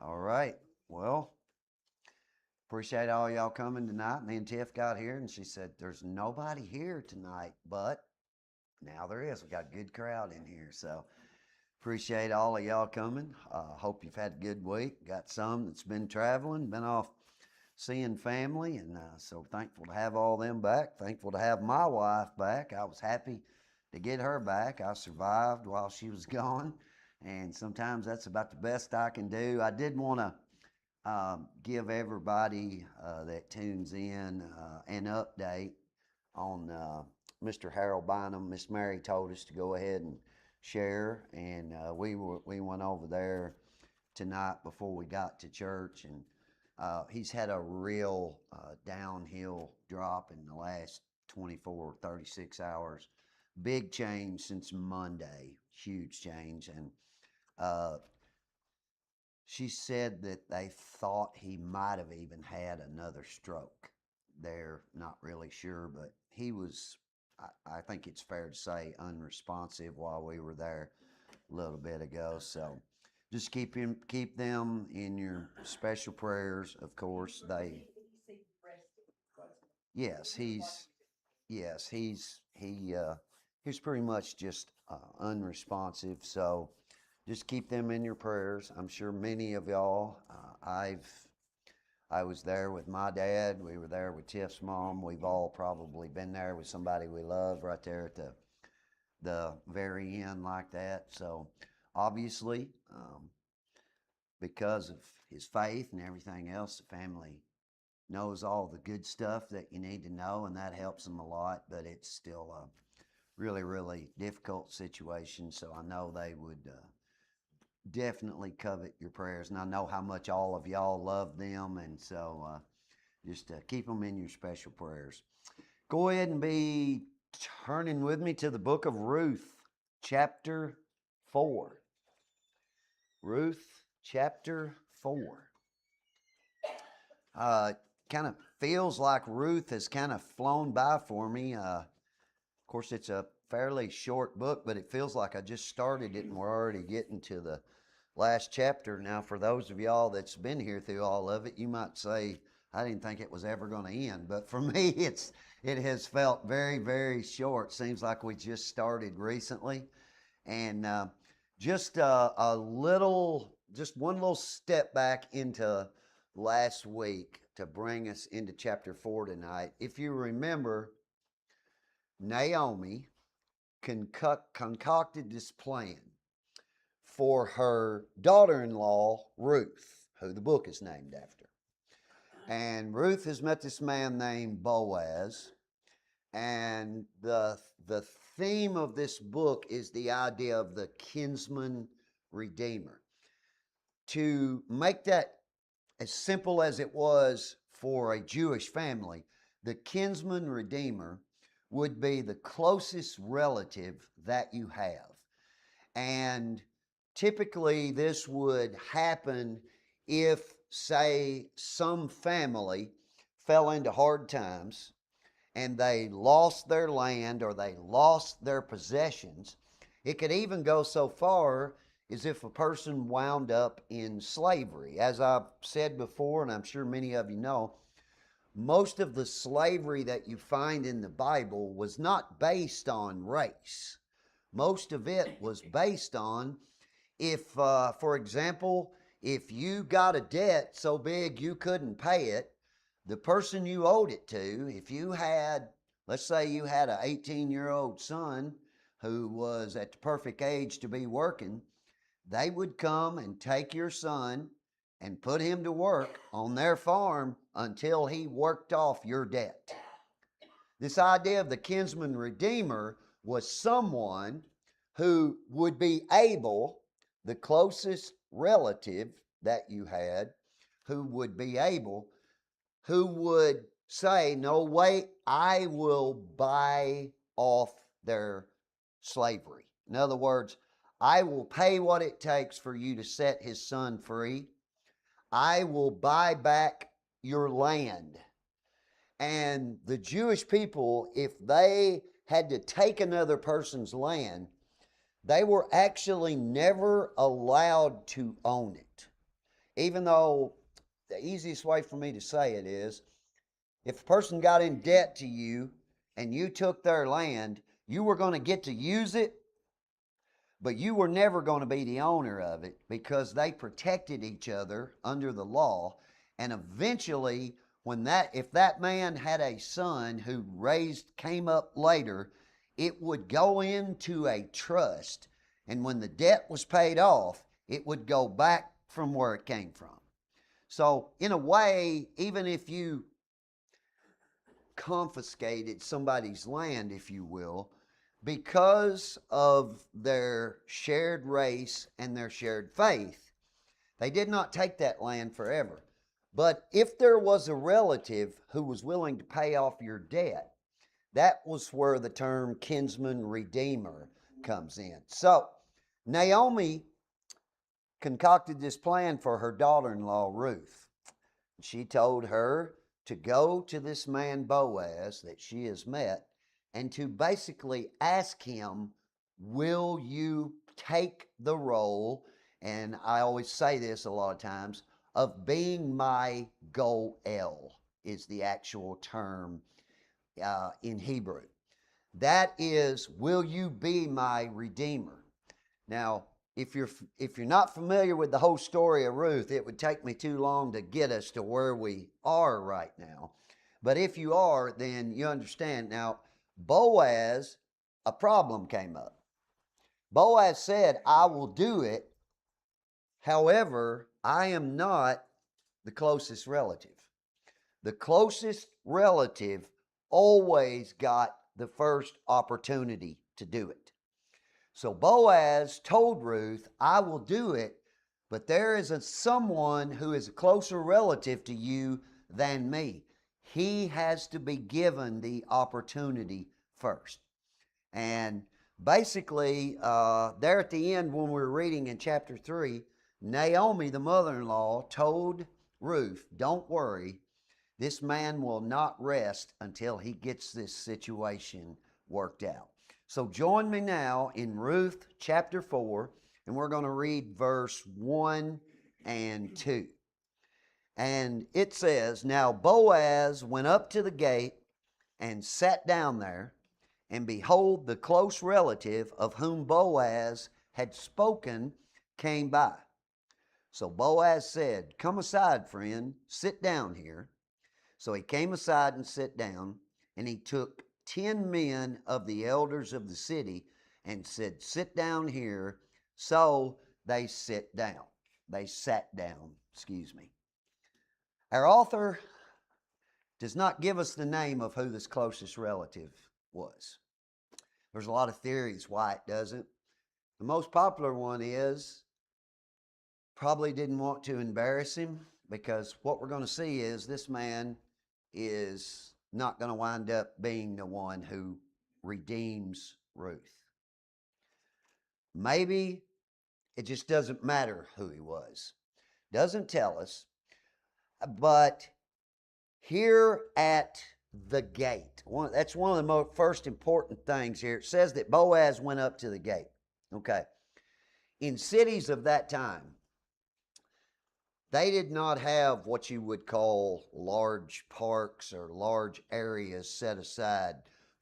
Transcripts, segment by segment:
All right. Well, appreciate all y'all coming tonight. Me and Tiff got here and she said, there's nobody here tonight, but now there is. We got a good crowd in here. So appreciate all of y'all coming. Hope you've had a good week. Got some that's been traveling, been off seeing family. And so thankful to have all them back. Thankful to have my wife back. I was happy to get her back. I survived while she was gone. And sometimes that's about the best I can do. I did want to give everybody that tunes in an update on Mr. Harold Bynum. Miss Mary told us to go ahead and share, and we went over there tonight before we got to church, and he's had a real downhill drop in the last 24, 36 hours. Big change since Monday, huge change, and she said that they thought he might have even had another stroke. They're not really sure, but he was, I think it's fair to say, unresponsive while we were there a little bit ago. So just keep them in your special prayers. Of course, yes, he's pretty much just unresponsive. So just keep them in your prayers. I'm sure many of y'all, I was there with my dad. We were there with Tiff's mom. We've all probably been there with somebody we love right there at the very end like that. So obviously, because of his faith and everything else, the family knows all the good stuff that you need to know, and that helps them a lot. But it's still a really, really difficult situation. So I know they would definitely covet your prayers, and I know how much all of y'all love them, and so just keep them in your special prayers. Go ahead and be turning with me to the book of Ruth, chapter 4. Ruth, chapter 4. Kind of feels like Ruth has kind of flown by for me. Of course, it's a fairly short book, but it feels like I just started it and we're already getting to the last chapter. Now, for those of y'all that's been here through all of it, you might say, I didn't think it was ever going to end. But for me, it has felt very, very short. Seems like we just started recently. And just one little step back into last week to bring us into chapter 4 tonight. If you remember, Naomi concocted this plan for her daughter-in-law, Ruth, who the book is named after. And Ruth has met this man named Boaz. And the theme of this book is the idea of the kinsman redeemer. To make that as simple as it was for a Jewish family, the kinsman redeemer would be the closest relative that you have. And typically this would happen if, say, some family fell into hard times and they lost their land or they lost their possessions. It could even go so far as if a person wound up in slavery. As I've said before, and I'm sure many of you know, most of the slavery that you find in the Bible was not based on race. Most of it was based on if, for example, if you got a debt so big you couldn't pay it, the person you owed it to, if you had, let's say you had an 18-year-old son who was at the perfect age to be working, they would come and take your son and put him to work on their farm until he worked off your debt. This idea of the kinsman redeemer was someone who would be able, the closest relative that you had, who would be able, who would say, no, wait, I will buy off their slavery. In other words, I will pay what it takes for you to set his son free. I will buy back your land. And the Jewish people, if they had to take another person's land, they were actually never allowed to own it. even though the easiest way for me to say it is, if a person got in debt to you and you took their land, you were going to get to use it, but you were never going to be the owner of it because they protected each other under the law. And eventually, if that man had a son who came up later, it would go into a trust. And when the debt was paid off, it would go back from where it came from. So in a way, even if you confiscated somebody's land, if you will, because of their shared race and their shared faith, they did not take that land forever. But if there was a relative who was willing to pay off your debt, that was where the term kinsman redeemer comes in. So Naomi concocted this plan for her daughter-in-law, Ruth. She told her to go to this man Boaz that she has met and to basically ask him, will you take the role, and I always say this a lot of times, of being my goel is the actual term in Hebrew. That is, will you be my redeemer? Now, if you're not familiar with the whole story of Ruth, it would take me too long to get us to where we are right now. But if you are, then you understand. Now, Boaz, a problem came up. Boaz said, I will do it. However, I am not the closest relative. The closest relative always got the first opportunity to do it. So Boaz told Ruth, I will do it, but there is someone who is a closer relative to you than me. He has to be given the opportunity first. And basically, there at the end when we're reading in chapter 3, Naomi, the mother-in-law, told Ruth, don't worry, this man will not rest until he gets this situation worked out. So join me now in Ruth chapter 4, and we're going to read verse 1 and 2. And it says, now Boaz went up to the gate and sat down there, and behold, the close relative of whom Boaz had spoken came by. So Boaz said, come aside, friend, sit down here. So he came aside and sat down, and he took 10 men of the elders of the city and said, sit down here. So they sat down. Our author does not give us the name of who this closest relative was. There's a lot of theories why it doesn't. The most popular one is probably didn't want to embarrass him, because what we're going to see is this man is not going to wind up being the one who redeems Ruth. Maybe it just doesn't matter who he was. Doesn't tell us. But here at the gate, that's one of the most first important things here. It says that Boaz went up to the gate. Okay. In cities of that time, they did not have what you would call large parks or large areas set aside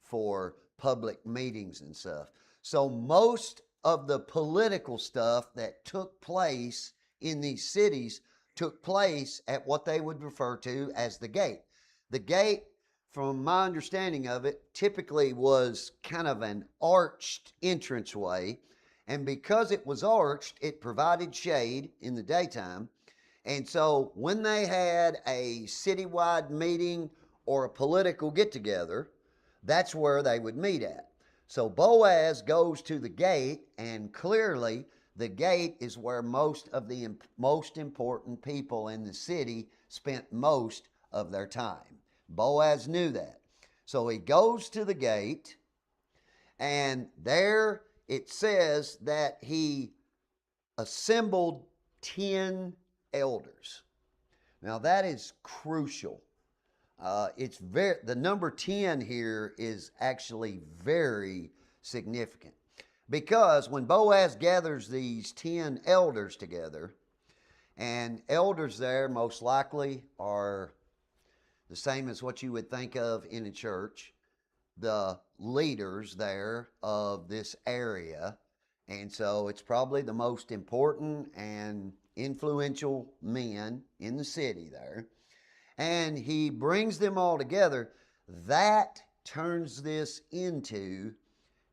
for public meetings and stuff. So most of the political stuff that took place in these cities took place at what they would refer to as the gate. The gate, from my understanding of it, typically was kind of an arched entranceway. And because it was arched, it provided shade in the daytime. And so when they had a citywide meeting or a political get-together, that's where they would meet at. So Boaz goes to the gate, and clearly the gate is where most of the most important people in the city spent most of their time. Boaz knew that. So he goes to the gate, and there it says that he assembled 10 elders. Now that is crucial. The number 10 here is actually very significant, because when Boaz gathers these 10 elders together And elders there most likely are the same as what you would think of in a church, the leaders there of this area. And so it's probably the most important and influential men in the city there. And he brings them all together. That turns this into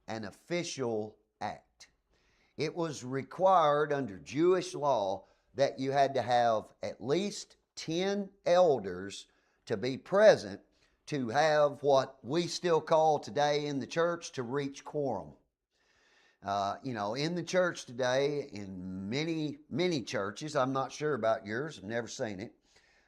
an official act. It was required under Jewish law that you had to have at least 10 elders to be present to have what we still call today in the church to reach quorum. In the church today, in many churches, I'm not sure about yours, I've never seen it,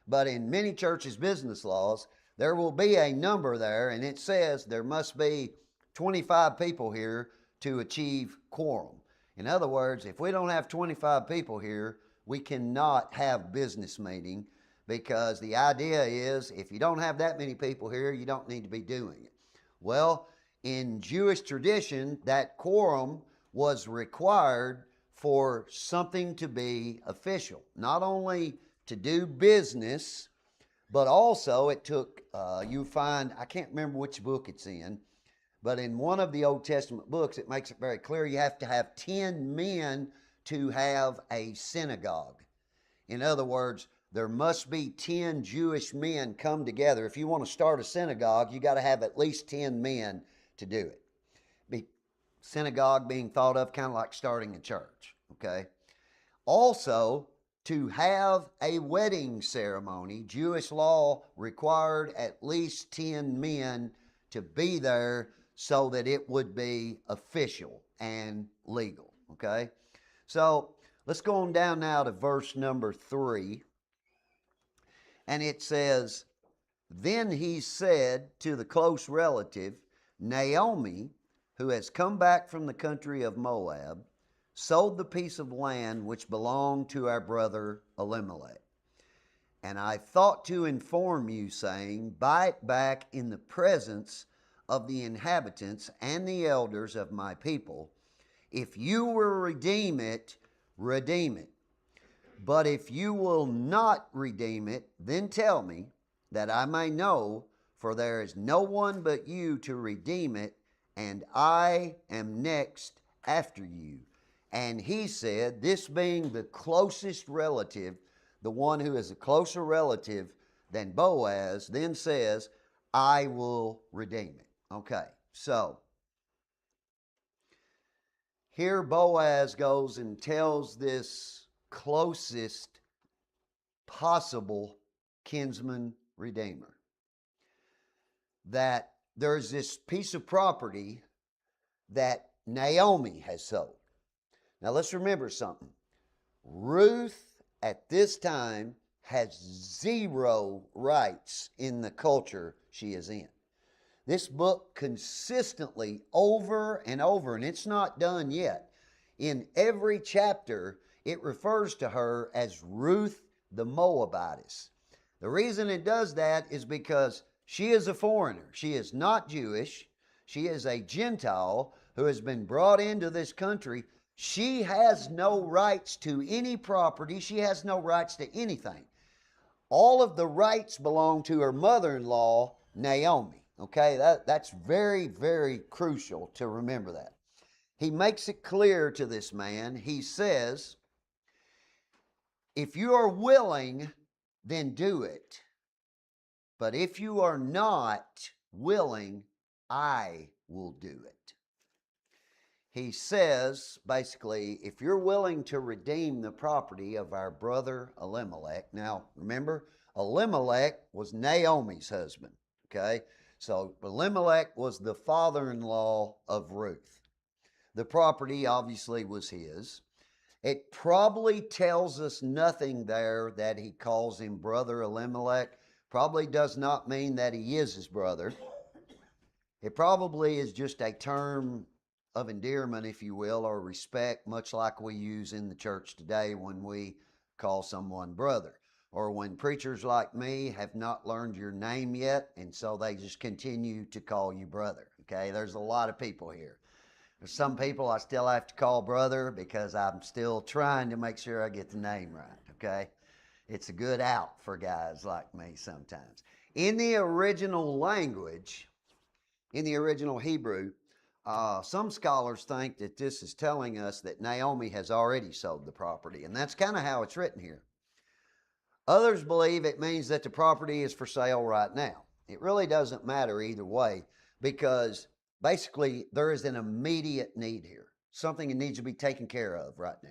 but in many churches' business laws, there will be a number there, and it says there must be 25 people here to achieve quorum. In other words, if we don't have 25 people here, we cannot have business meeting, because the idea is if you don't have that many people here, you don't need to be doing it. Well, in Jewish tradition, that quorum was required for something to be official, not only to do business, but also it took, you find, I can't remember which book it's in, but in one of the Old Testament books, it makes it very clear you have to have 10 men to have a synagogue. In other words, there must be 10 Jewish men come together. If you want to start a synagogue, you got to have at least 10 men to do it. Synagogue being thought of kind of like starting a church, okay? Also, to have a wedding ceremony, Jewish law required at least 10 men to be there so that it would be official and legal, okay? So let's go on down now to verse number 3. And it says, "Then he said to the close relative, Naomi, who has come back from the country of Moab, sold the piece of land which belonged to our brother Elimelech. And I thought to inform you, saying, buy it back in the presence of the inhabitants and the elders of my people. If you will redeem it, redeem it. But if you will not redeem it, then tell me, that I may know, for there is no one but you to redeem it, and I am next after you." And he said, this being the closest relative, the one who is a closer relative than Boaz, then says, "I will redeem it." Okay, so here Boaz goes and tells this closest possible kinsman redeemer that there's this piece of property that Naomi has sold. Now let's remember something. Ruth at this time has 0 rights in the culture she is in. This book consistently, over and over, and it's not done yet, in every chapter it refers to her as Ruth the Moabitess. The reason it does that is because she is a foreigner. She is not Jewish. She is a Gentile who has been brought into this country. She has no rights to any property. She has no rights to anything. All of the rights belong to her mother-in-law, Naomi. Okay, that's very, very crucial to remember that. He makes it clear to this man. He says, if you are willing, then do it. But if you are not willing, I will do it. He says, basically, if you're willing to redeem the property of our brother Elimelech. Now, remember, Elimelech was Naomi's husband, okay? So Elimelech was the father-in-law of Ruth. The property obviously was his. It probably tells us nothing there that he calls him brother Elimelech. Probably does not mean that he is his brother. It probably is just a term of endearment, if you will, or respect, much like we use in the church today when we call someone brother. Or when preachers like me have not learned your name yet, and so they just continue to call you brother. Okay, there's a lot of people here. There's some people I still have to call brother because I'm still trying to make sure I get the name right. okay? It's a good out for guys like me sometimes. In the original language, in the original Hebrew, some scholars think that this is telling us that Naomi has already sold the property, and that's kind of how it's written here. Others believe it means that the property is for sale right now. It really doesn't matter either way, because basically there is an immediate need here, something that needs to be taken care of right now.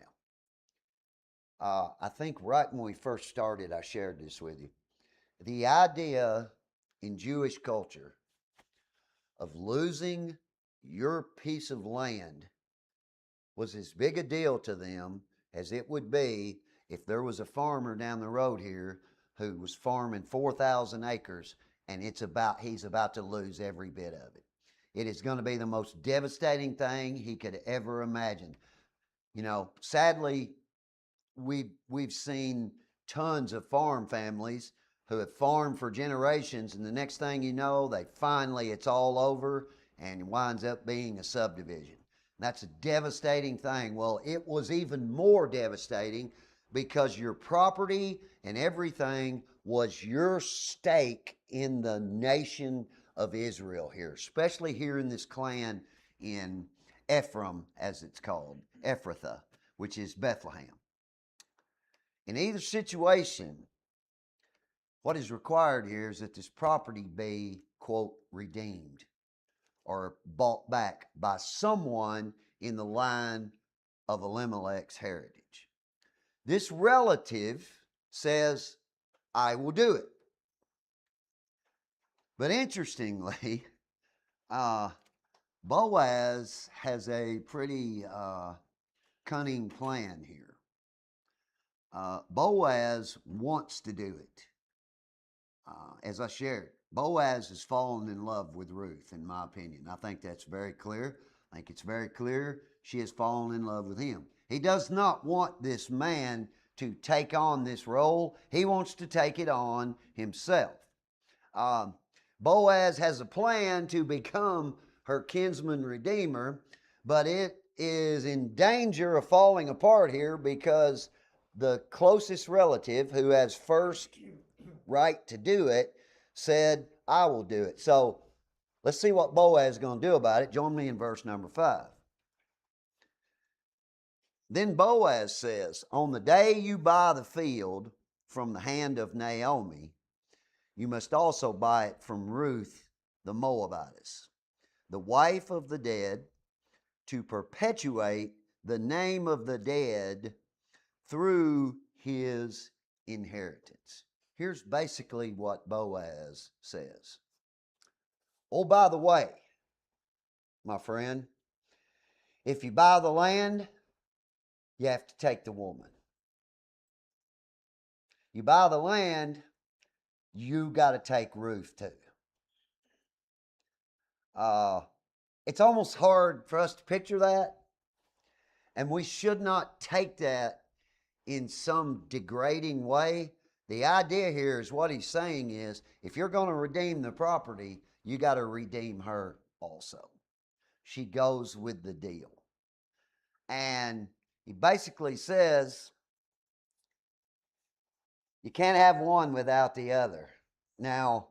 I think right when we first started, I shared this with you. The idea in Jewish culture of losing your piece of land was as big a deal to them as it would be if there was a farmer down the road here who was farming 4,000 acres and he's about to lose every bit of it. It is going to be the most devastating thing he could ever imagine. You know, sadly, we've seen tons of farm families who have farmed for generations, and the next thing you know, it's all over and winds up being a subdivision. That's a devastating thing. Well, it was even more devastating because your property and everything was your stake in the nation of Israel here, especially here in this clan in Ephraim, as it's called, Ephrathah, which is Bethlehem. In either situation, what is required here is that this property be, quote, redeemed or bought back by someone in the line of Elimelech's heritage. This relative says, I will do it. But interestingly, Boaz has a pretty cunning plan here. Boaz wants to do it. As I shared, Boaz has fallen in love with Ruth, in my opinion. I think that's very clear. I think it's very clear she has fallen in love with him. He does not want this man to take on this role. He wants to take it on himself. Boaz has a plan to become her kinsman redeemer, but it is in danger of falling apart here because the closest relative who has first right to do it said, I will do it. So let's see what Boaz is going to do about it. Join me in verse number 5. Then Boaz says, on the day you buy the field from the hand of Naomi, you must also buy it from Ruth the Moabitess, the wife of the dead, to perpetuate the name of the dead through his inheritance. Here's basically what Boaz says. Oh, by the way, my friend, if you buy the land, you have to take the woman. You buy the land, you got to take Ruth too. It's almost hard for us to picture that, and we should not take that in some degrading way. The idea here is what he's saying is, if you're going to redeem the property, you got to redeem her also. She goes with the deal. And he basically says, you can't have one without the other. Now,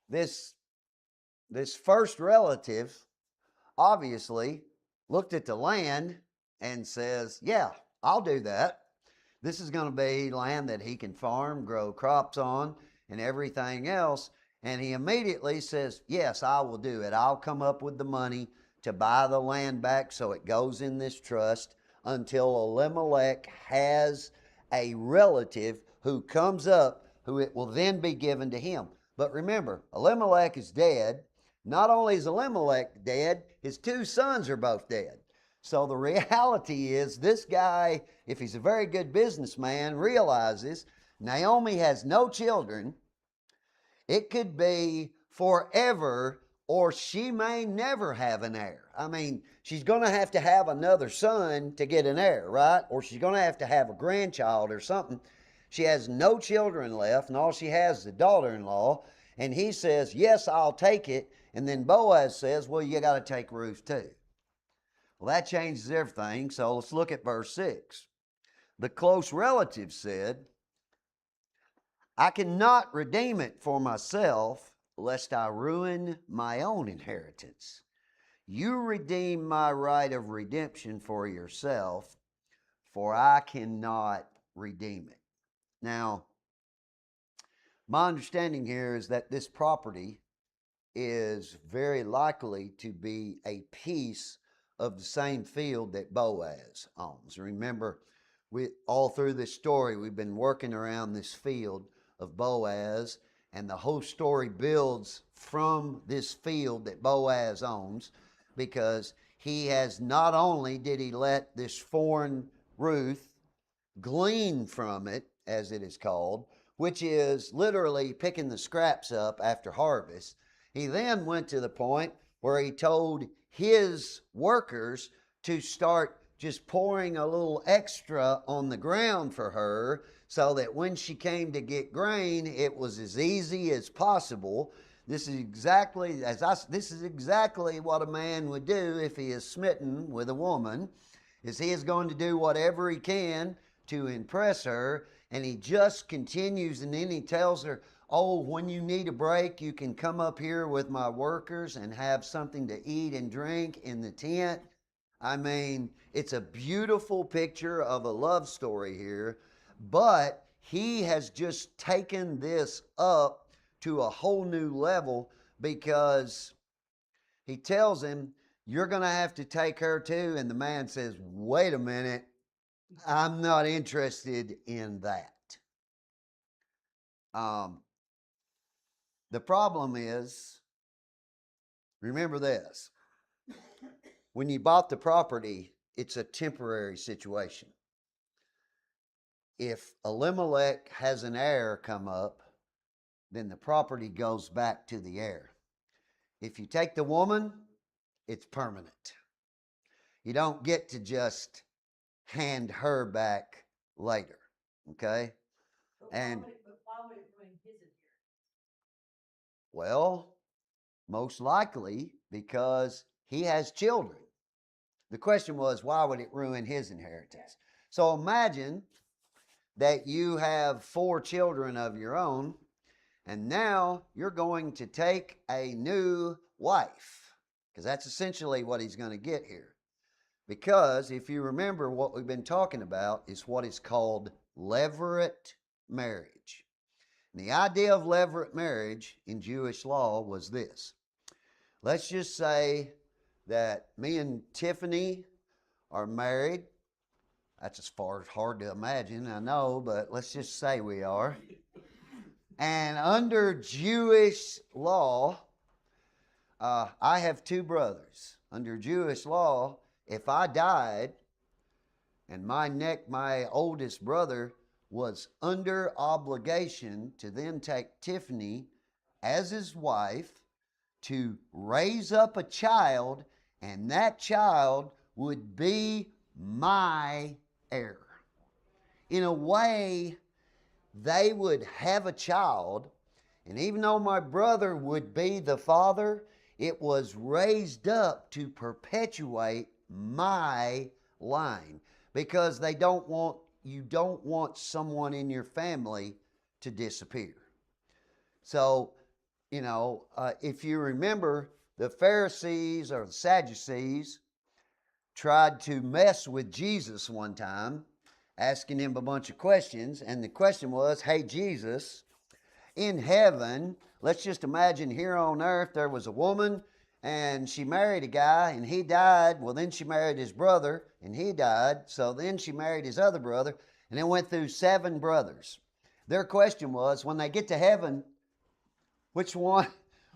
this first relative obviously looked at the land and says, yeah, I'll do that. This is going to be land that he can farm, grow crops on, and everything else. And he immediately says, yes, I will do it. I'll come up with the money to buy the land back so it goes in this trust until Elimelech has a relative who comes up, who it will then be given to him. But remember, Elimelech is dead. Not only is Elimelech dead, his two sons are both dead. So the reality is, this guy, if he's a very good businessman, realizes Naomi has no children. It could be forever, or she may never have an heir. I mean, she's going to have another son to get an heir, right? Or she's going to have a grandchild or something. She has no children left, and all she has is a daughter-in-law. And he says, yes, I'll take it. And then Boaz says, well, you got to take Ruth too. Well, that changes everything, so let's look at verse 6. the close relative said, I cannot redeem it for myself, lest I ruin my own inheritance. You redeem my right of redemption for yourself, for I cannot redeem it. Now, my understanding here is that this property is very likely to be a piece of the same field that Boaz owns. Remember, all through this story, we've been working around this field of Boaz, and the whole story builds from this field that Boaz owns, because he has not only did he let this foreign Ruth glean from it, as it is called, which is literally picking the scraps up after harvest. He then went to the point where he told his workers to start just pouring a little extra on the ground for her, so that when she came to get grain, it was as easy as possible. This is exactly what a man would do if he is smitten with a woman, is he is going to do whatever he can to impress her, and he just continues, and then he tells her, oh, when you need a break, you can come up here with my workers and have something to eat and drink in the tent. I mean, it's a beautiful picture of a love story here, but he has just taken this up to a whole new level, because he tells him, you're going to have to take her too. And the man says, wait a minute, I'm not interested in that. The problem is, remember this, when you bought the property, it's a temporary situation. If Elimelech has an heir come up, then the property goes back to the heir. If you take the woman, it's permanent. You don't get to just hand her back later, okay? But why would it ruin his inheritance? Well, most likely because he has children. The question was, why would it ruin his inheritance? So imagine that you have 4 children of your own, and now you're going to take a new wife, because that's essentially what he's going to get here. Because if you remember, what we've been talking about is what is called levirate marriage. And the idea of levirate marriage in Jewish law was this. Let's just say that me and Tiffany are married. That's as far as hard to imagine, I know, but let's just say we are. And under Jewish law, I have 2 brothers. Under Jewish law, if I died and my oldest brother was under obligation to then take Tiffany as his wife, to raise up a child, and that child would be my heir. In a way, they would have a child, and even though my brother would be the father, it was raised up to perpetuate my line, because you don't want someone in your family to disappear. So, if you remember, the Pharisees or the Sadducees tried to mess with Jesus one time, asking him a bunch of questions. And the question was, hey, Jesus, in heaven, let's just imagine here on earth there was a woman and she married a guy and he died. Well, then she married his brother and he died. So then she married his other brother, and it went through 7 brothers. Their question was, when they get to heaven, which one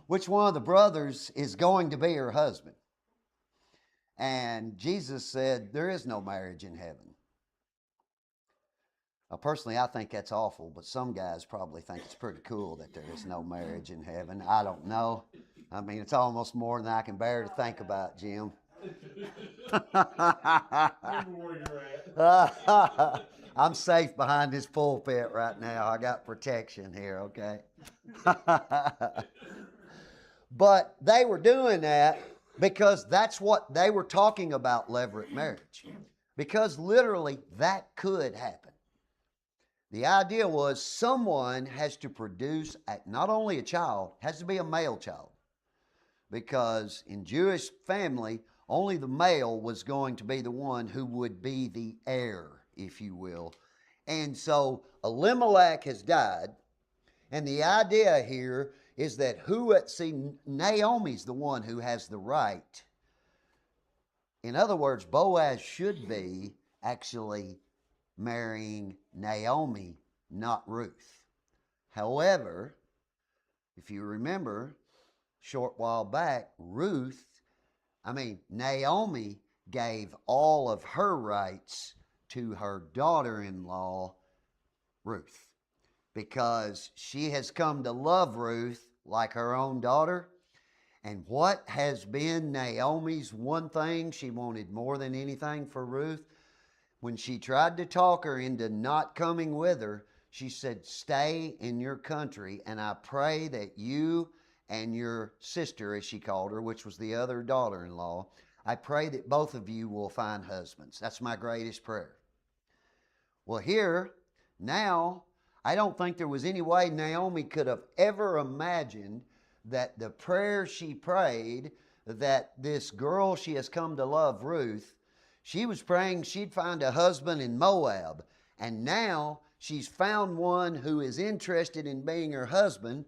of the brothers is going to be her husband? And Jesus said, there is no marriage in heaven. Personally, I think that's awful, but some guys probably think it's pretty cool that there is no marriage in heaven. I don't know. I mean, it's almost more than I can bear to think about, Jim. I'm safe behind this pulpit right now. I got protection here, okay? But they were doing that because that's what they were talking about, levirate marriage. because literally that could happen. The idea was someone has to produce not only a child, has to be a male child, because in Jewish family, only the male was going to be the one who would be the heir, if you will. And so Elimelech has died, and the idea here is that Naomi's the one who has the right. In other words, Boaz should be actually marrying Naomi, not Ruth. However, if you remember, short while back, Naomi gave all of her rights to her daughter-in-law, Ruth, because she has come to love Ruth like her own daughter. And what has been Naomi's one thing she wanted more than anything for Ruth? When she tried to talk her into not coming with her, she said, "Stay in your country, and I pray that you and your sister," as she called her, which was the other daughter-in-law, "I pray that both of you will find husbands. That's my greatest prayer." Well, here, now, I don't think there was any way Naomi could have ever imagined that the prayer she prayed, that this girl she has come to love, Ruth, she was praying she'd find a husband in Moab. And now she's found one who is interested in being her husband,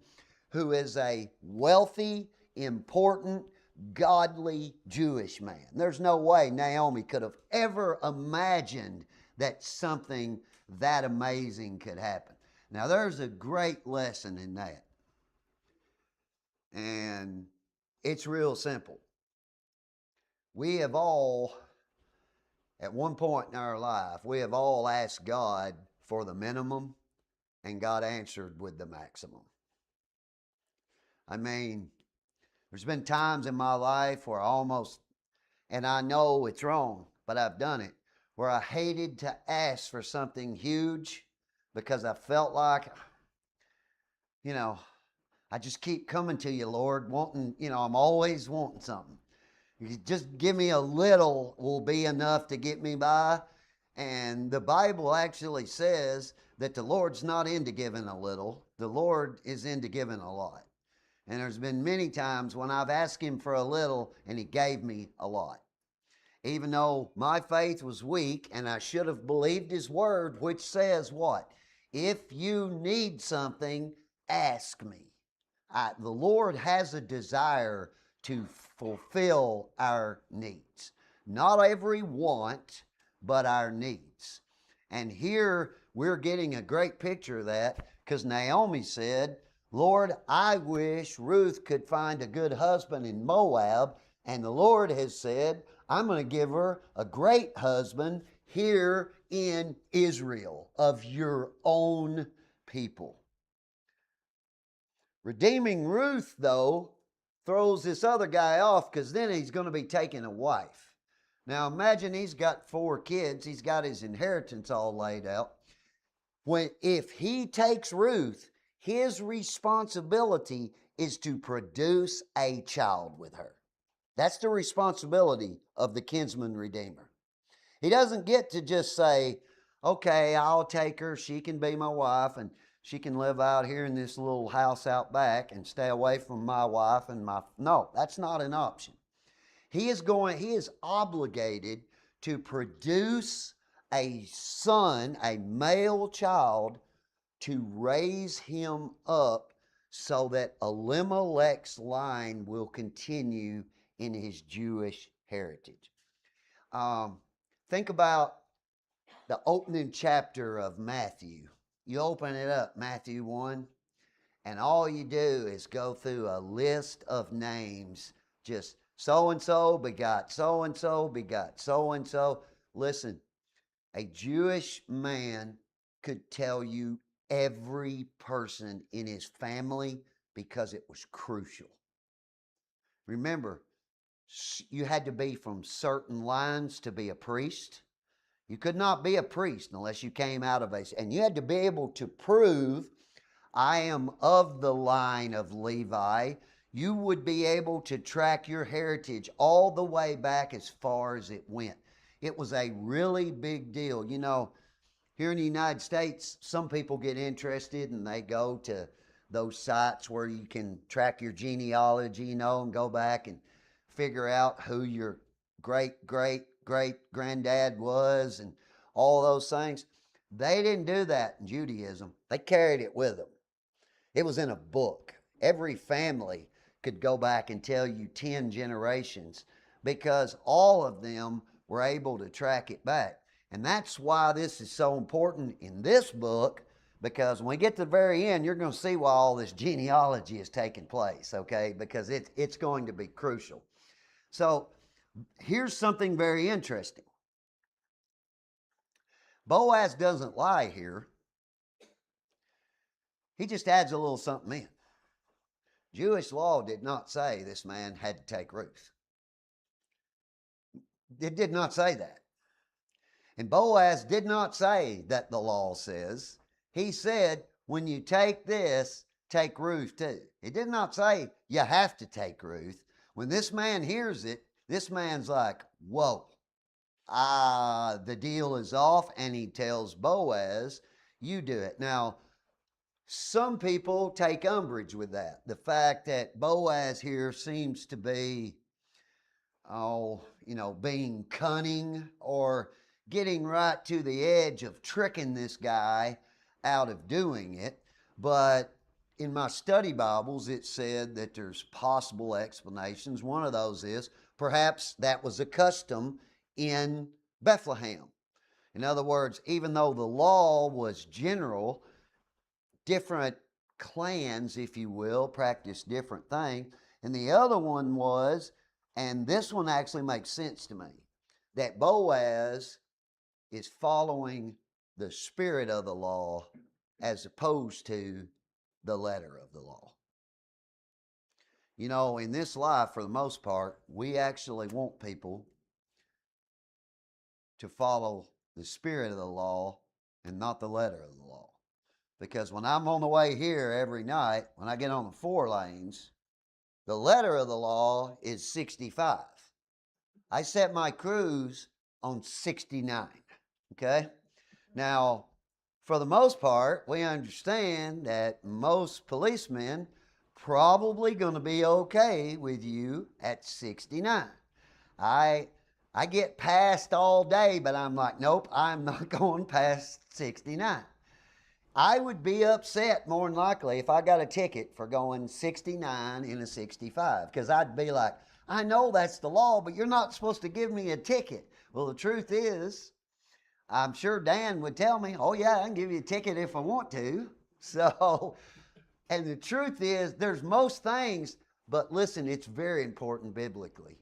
who is a wealthy, important, godly Jewish man. There's no way Naomi could have ever imagined that something that amazing could happen. Now, there's a great lesson in that. And it's real simple. We have all, at one point in our life, we have all asked God for the minimum, and God answered with the maximum. There's been times in my life where and I know it's wrong, but I've done it, where I hated to ask for something huge because I felt like, I just keep coming to you, Lord, wanting, I'm always wanting something. You just give me a little will be enough to get me by. And the Bible actually says that the Lord's not into giving a little. The Lord is into giving a lot. And there's been many times when I've asked Him for a little and He gave me a lot. Even though my faith was weak and I should have believed His word, which says what? If you need something, ask me. The Lord has a desire to fulfill our needs. Not every want, but our needs. And here we're getting a great picture of that, because Naomi said, "Lord, I wish Ruth could find a good husband in Moab." And the Lord has said, "I'm going to give her a great husband here in Israel, of your own people." Redeeming Ruth, though, throws this other guy off, because then he's going to be taking a wife. Now imagine he's got 4 kids. He's got his inheritance all laid out. If he takes Ruth, his responsibility is to produce a child with her. That's the responsibility of the kinsman redeemer. He doesn't get to just say, "Okay, I'll take her. She can be my wife, and she can live out here in this little house out back and stay away from my wife and my..." No, that's not an option. He is obligated to produce a son, a male child, to raise him up so that Elimelech's line will continue in his Jewish heritage. Think about the opening chapter of Matthew. You open it up, Matthew 1, and all you do is go through a list of names. Just so-and-so begot so-and-so begot so-and-so. Listen, a Jewish man could tell you every person in his family because it was crucial. Remember, you had to be from certain lines to be a priest. You could not be a priest unless you came out of and you had to be able to prove, "I am of the line of Levi." You would be able to track your heritage all the way back as far as it went. It was a really big deal. You know, here in the United States, some people get interested and they go to those sites where you can track your genealogy, you know, and go back and figure out who your great, great, great granddad was and all those things. They didn't do that in Judaism. They carried it with them. It was in a book. Every family could go back and tell you 10 generations because all of them were able to track it back. And that's why this is so important in this book, because when we get to the very end, you're going to see why all this genealogy is taking place, okay? Because it's going to be crucial. So here's something very interesting. Boaz doesn't lie here. He just adds a little something in. Jewish law did not say this man had to take Ruth. It did not say that. And Boaz did not say that the law says. He said, when you take this, take Ruth too. It did not say you have to take Ruth. When this man hears it, this man's like, whoa, the deal is off. And he tells Boaz, you do it. Now, some people take umbrage with that. The fact that Boaz here seems to be, being cunning or getting right to the edge of tricking this guy out of doing it. But in my study Bibles, it said that there's possible explanations. One of those is perhaps that was a custom in Bethlehem. In other words, even though the law was general, different clans, if you will, practiced different things. And the other one was, and this one actually makes sense to me, that Boaz is following the spirit of the law as opposed to the letter of the law. You know, in this life, for the most part, we actually want people to follow the spirit of the law and not the letter of the law. Because when I'm on the way here every night, when I get on the 4 lanes, the letter of the law is 65. I set my cruise on 69, okay? Now, for the most part, we understand that most policemen probably going to be okay with you at 69. I get passed all day, but I'm like, nope, I'm not going past 69. I would be upset more than likely if I got a ticket for going 69 in a 65, because I'd be like, I know that's the law, but you're not supposed to give me a ticket. Well, the truth is, I'm sure Dan would tell me, oh yeah, I can give you a ticket if I want to. So, and the truth is, there's most things, but listen, it's very important biblically.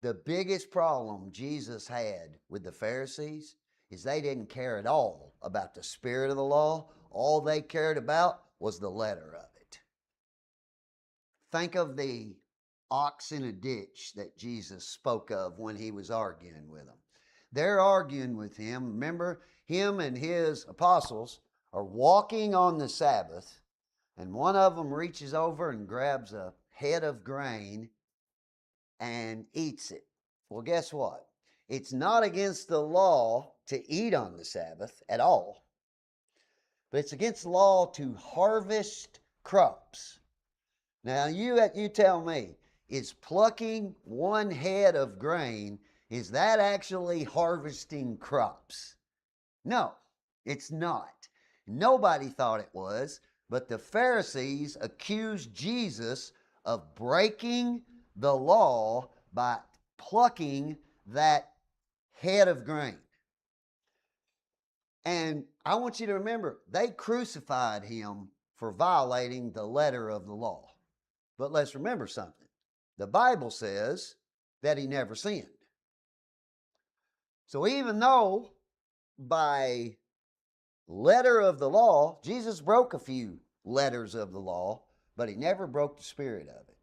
The biggest problem Jesus had with the Pharisees is they didn't care at all about the spirit of the law. All they cared about was the letter of it. Think of the ox in a ditch that Jesus spoke of when he was arguing with them. They're arguing with him. Remember, him and his apostles are walking on the Sabbath, and one of them reaches over and grabs a head of grain and eats it. Well, guess what? It's not against the law to eat on the Sabbath at all, but it's against the law to harvest crops. Now, you tell me, is plucking one head of grain, is that actually harvesting crops? No, it's not. Nobody thought it was, but the Pharisees accused Jesus of breaking the law by plucking that head of grain. And I want you to remember, they crucified him for violating the letter of the law. But let's remember something. The Bible says that he never sinned. So even though by letter of the law, Jesus broke a few letters of the law, but he never broke the spirit of it.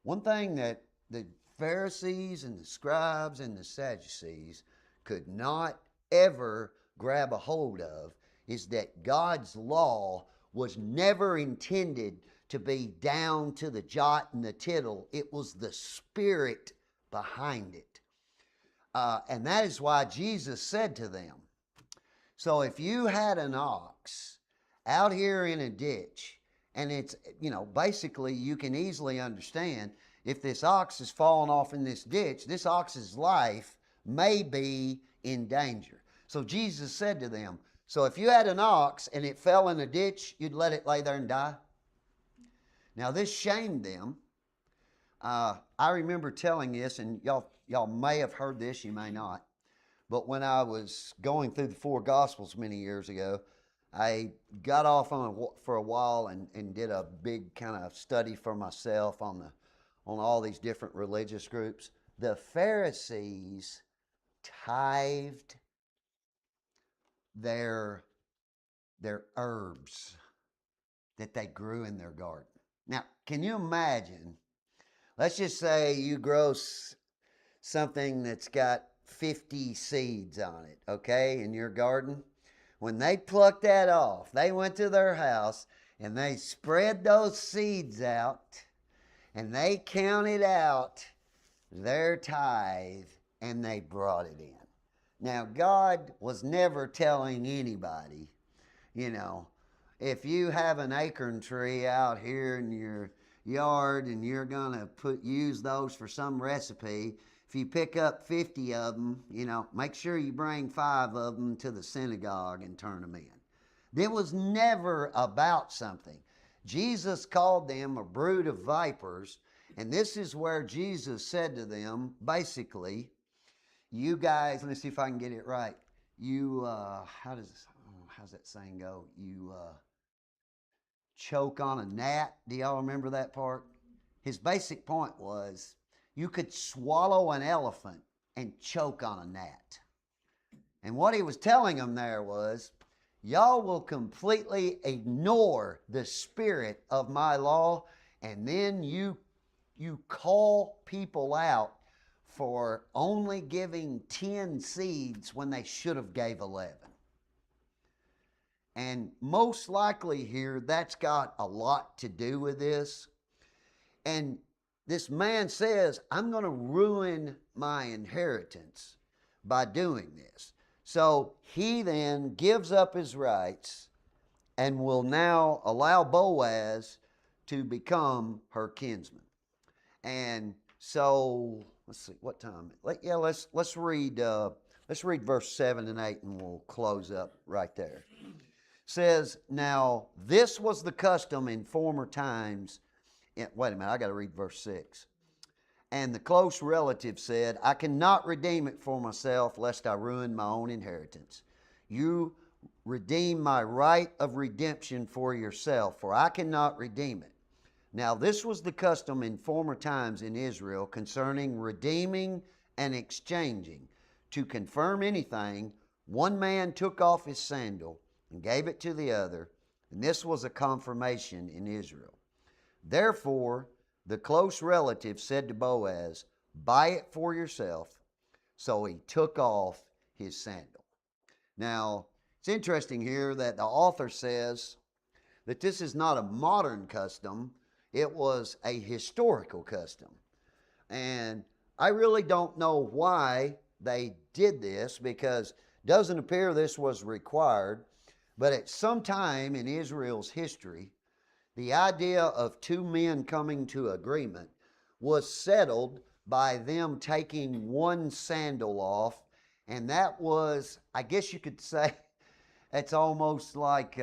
One thing that the Pharisees and the scribes and the Sadducees could not ever grab a hold of is that God's law was never intended to be down to the jot and the tittle. It was the spirit behind it. And that is why Jesus said to them, so if you had an ox out here in a ditch, and it's, basically you can easily understand if this ox is falling off in this ditch, this ox's life may be in danger. So Jesus said to them, so if you had an ox and it fell in a ditch, you'd let it lay there and die? Now this shamed them. I remember telling this, and y'all may have heard this, you may not. But when I was going through the four Gospels many years ago, I got off for a while and did a big kind of study for myself on all these different religious groups. The Pharisees tithed their herbs that they grew in their garden. Now, can you imagine? Let's just say you grow something that's got 50 seeds on it, okay, in your garden. When they plucked that off, they went to their house and they spread those seeds out and they counted out their tithe and they brought it in. Now, God was never telling anybody, if you have an acorn tree out here in your yard and you're going to use those for some recipe, if you pick up 50 of them, make sure you bring 5 of them to the synagogue and turn them in. It was never about something. Jesus called them a brood of vipers, and this is where Jesus said to them, basically, you guys, let me see if I can get it right. You, how's that saying go? You choke on a gnat. Do y'all remember that part? His basic point was, you could swallow an elephant and choke on a gnat. And what he was telling them there was, y'all will completely ignore the spirit of my law, and then you call people out for only giving 10 seeds when they should have gave 11. And most likely here, that's got a lot to do with this. And this man says, I'm going to ruin my inheritance by doing this. So he then gives up his rights and will now allow Boaz to become her kinsman. And so, let's see, what time? Let's read verse 7 and 8 and we'll close up right there. It says, now this was the custom in former times. Wait a minute, I got to read verse 6. And the close relative said, I cannot redeem it for myself, lest I ruin my own inheritance. You redeem my right of redemption for yourself, for I cannot redeem it. Now this was the custom in former times in Israel concerning redeeming and exchanging. To confirm anything, one man took off his sandal and gave it to the other, and this was a confirmation in Israel. Therefore, the close relative said to Boaz, buy it for yourself. So he took off his sandal. Now, it's interesting here that the author says that this is not a modern custom, it was a historical custom. And I really don't know why they did this, because it doesn't appear this was required, but at some time in Israel's history, the idea of two men coming to agreement was settled by them taking one sandal off, and that was, I guess you could say, it's almost like,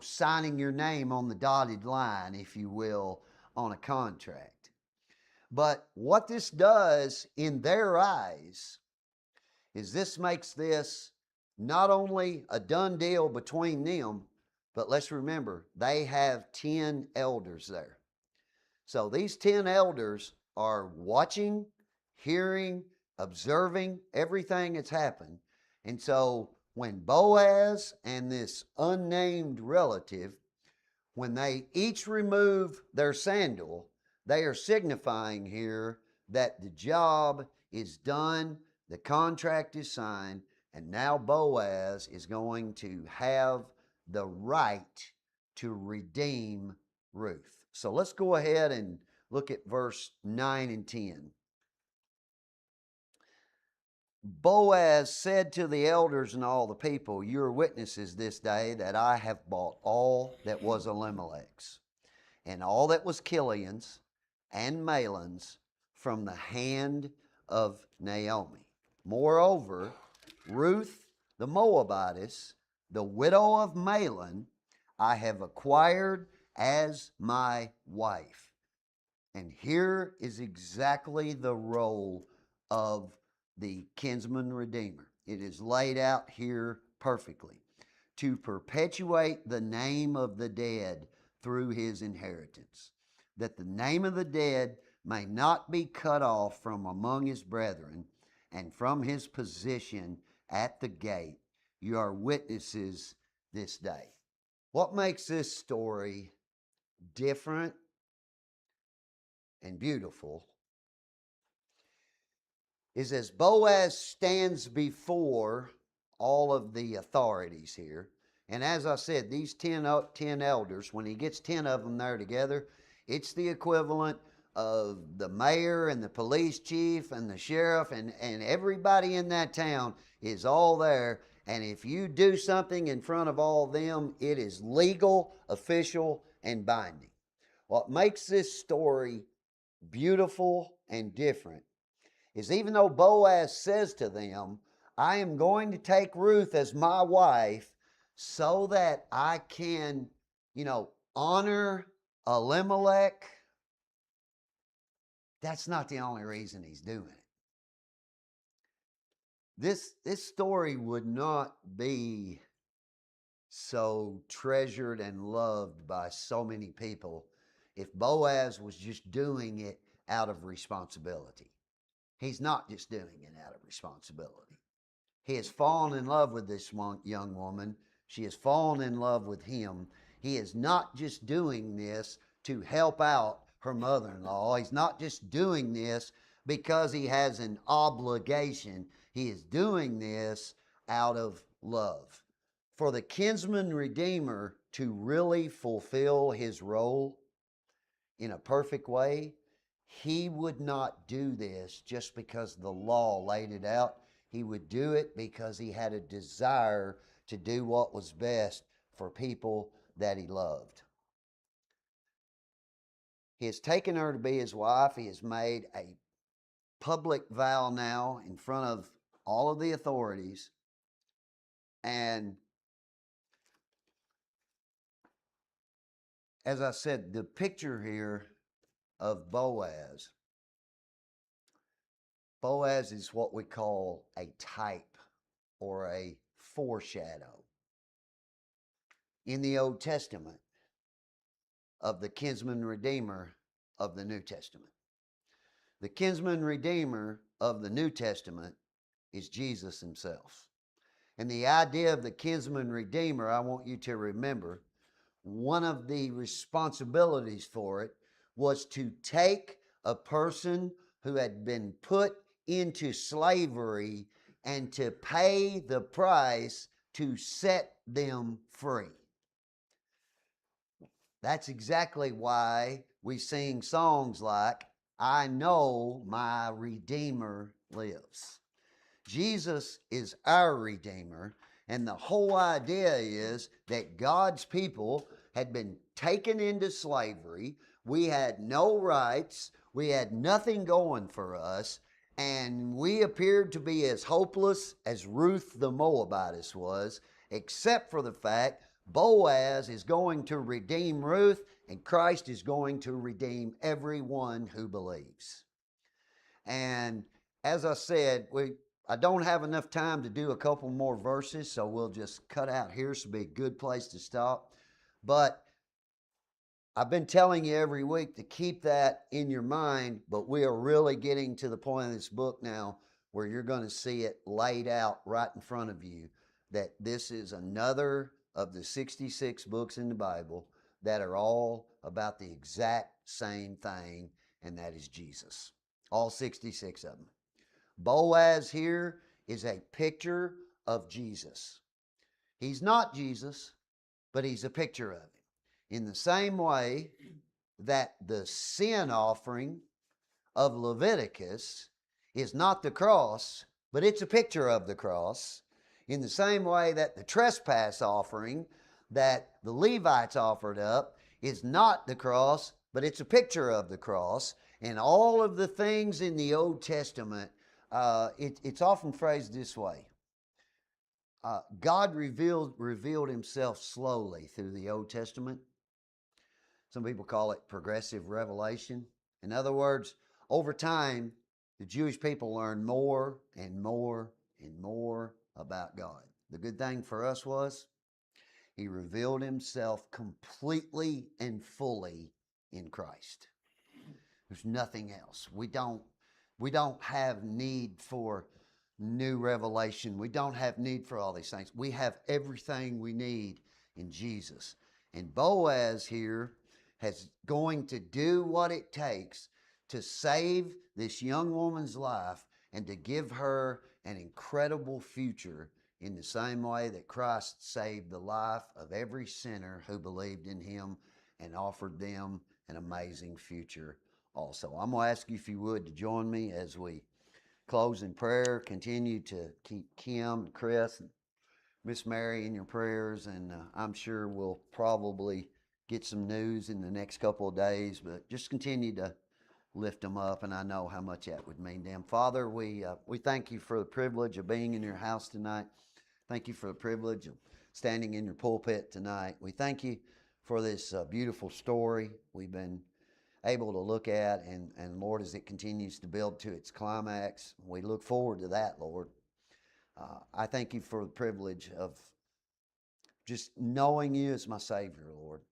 signing your name on the dotted line, if you will, on a contract. But what this does in their eyes is this makes this not only a done deal between them, but let's remember, they have 10 elders there. So these 10 elders are watching, hearing, observing everything that's happened. And so when Boaz and this unnamed relative, when they each remove their sandal, they are signifying here that the job is done, the contract is signed, and now Boaz is going to have the right to redeem Ruth. So let's go ahead and look at verse 9 and 10. Boaz said to the elders and all the people, "You are witnesses this day that I have bought all that was Elimelech's, and all that was Kilion's and Mahlon's from the hand of Naomi. Moreover, Ruth the Moabitess, the widow of Mahlon, I have acquired as my wife." And here is exactly the role of the kinsman redeemer. It is laid out here perfectly. To perpetuate the name of the dead through his inheritance, that the name of the dead may not be cut off from among his brethren, and from his position at the gate. You are witnesses this day. What makes this story different and beautiful is as Boaz stands before all of the authorities here, and as I said, these 10 elders, when he gets 10 of them there together, it's the equivalent of the mayor and the police chief and the sheriff, and everybody in that town is all there. And if you do something in front of all of them, it is legal, official, and binding. What makes this story beautiful and different is even though Boaz says to them, "I am going to take Ruth as my wife so that I can, honor Elimelech," that's not the only reason he's doing it. This story would not be so treasured and loved by so many people if Boaz was just doing it out of responsibility. He's not just doing it out of responsibility. He has fallen in love with this young woman. She has fallen in love with him. He is not just doing this to help out her mother-in-law. He's not just doing this because he has an obligation. He is doing this out of love. For the kinsman redeemer to really fulfill his role in a perfect way, he would not do this just because the law laid it out. He would do it because he had a desire to do what was best for people that he loved. He has taken her to be his wife. He has made a public vow now in front of all of the authorities. And as I said, the picture here of Boaz is what we call a type or a foreshadow in the Old Testament of the kinsman redeemer of the New Testament. The kinsman redeemer of the New Testament is Jesus himself. And the idea of the kinsman redeemer, I want you to remember, one of the responsibilities for it was to take a person who had been put into slavery and to pay the price to set them free. That's exactly why we sing songs like, "I know my Redeemer lives." Jesus is our Redeemer, and the whole idea is that God's people had been taken into slavery. We had no rights. We had nothing going for us, and we appeared to be as hopeless as Ruth the Moabitess was, except for the fact Boaz is going to redeem Ruth, and Christ is going to redeem everyone who believes. And as I said, I don't have enough time to do a couple more verses, so we'll just cut out here. This will be a good place to stop. But I've been telling you every week to keep that in your mind, but we are really getting to the point in this book now where you're going to see it laid out right in front of you, that this is another of the 66 books in the Bible that are all about the exact same thing, and that is Jesus. All 66 of them. Boaz here is a picture of Jesus. He's not Jesus, but he's a picture of him. In the same way that the sin offering of Leviticus is not the cross, but it's a picture of the cross, in the same way that the trespass offering that the Levites offered up is not the cross, but it's a picture of the cross. And all of the things in the Old Testament, it's often phrased this way. God revealed himself slowly through the Old Testament. Some people call it progressive revelation. In other words, over time, the Jewish people learned more and more and more about God. The good thing for us was he revealed himself completely and fully in Christ. There's nothing else. We don't have need for new revelation. We don't have need for all these things. We have everything we need in Jesus. And Boaz here is going to do what it takes to save this young woman's life and to give her an incredible future in the same way that Christ saved the life of every sinner who believed in him and offered them an amazing future also. I'm going to ask you, if you would, to join me as we close in prayer. Continue to keep Kim and Chris and Miss Mary in your prayers, and I'm sure we'll probably get some news in the next couple of days, but just continue to lift them up, and I know how much that would mean to them. Father, we thank you for the privilege of being in your house tonight. Thank you for the privilege of standing in your pulpit tonight. We thank you for this beautiful story we've been able to look at, and Lord, as it continues to build to its climax, we look forward to that, Lord. I thank you for the privilege of just knowing you as my Savior, Lord,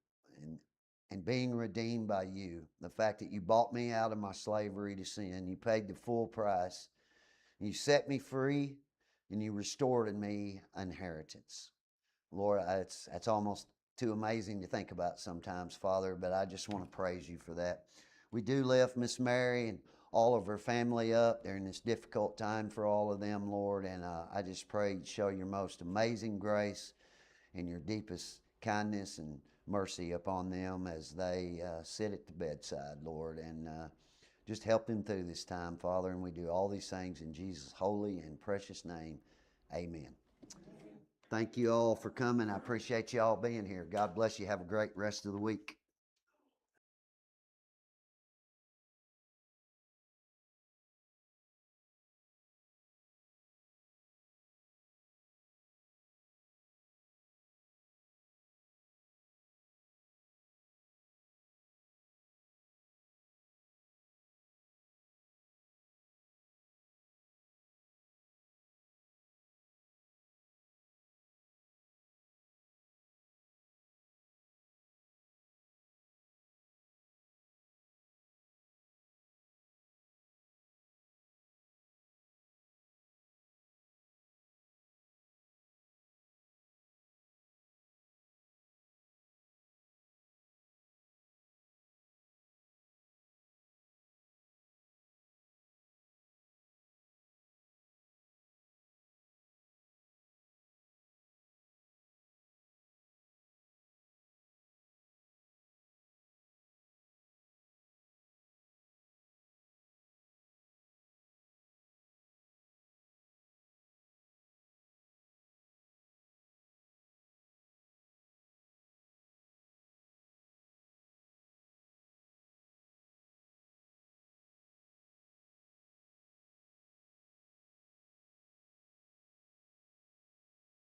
and being redeemed by you. The fact that you bought me out of my slavery to sin, you paid the full price, you set me free, and you restored in me inheritance. Lord, that's almost too amazing to think about sometimes, Father, but I just want to praise you for that. We do lift Miss Mary and all of her family up during this difficult time for all of them, Lord, and I just pray you show your most amazing grace and your deepest kindness and mercy upon them as they sit at the bedside, Lord, and just help them through this time, Father, and we do all these things in Jesus' holy and precious name. Amen. Thank you all for coming. I appreciate you all being here. God bless you. Have a great rest of the week.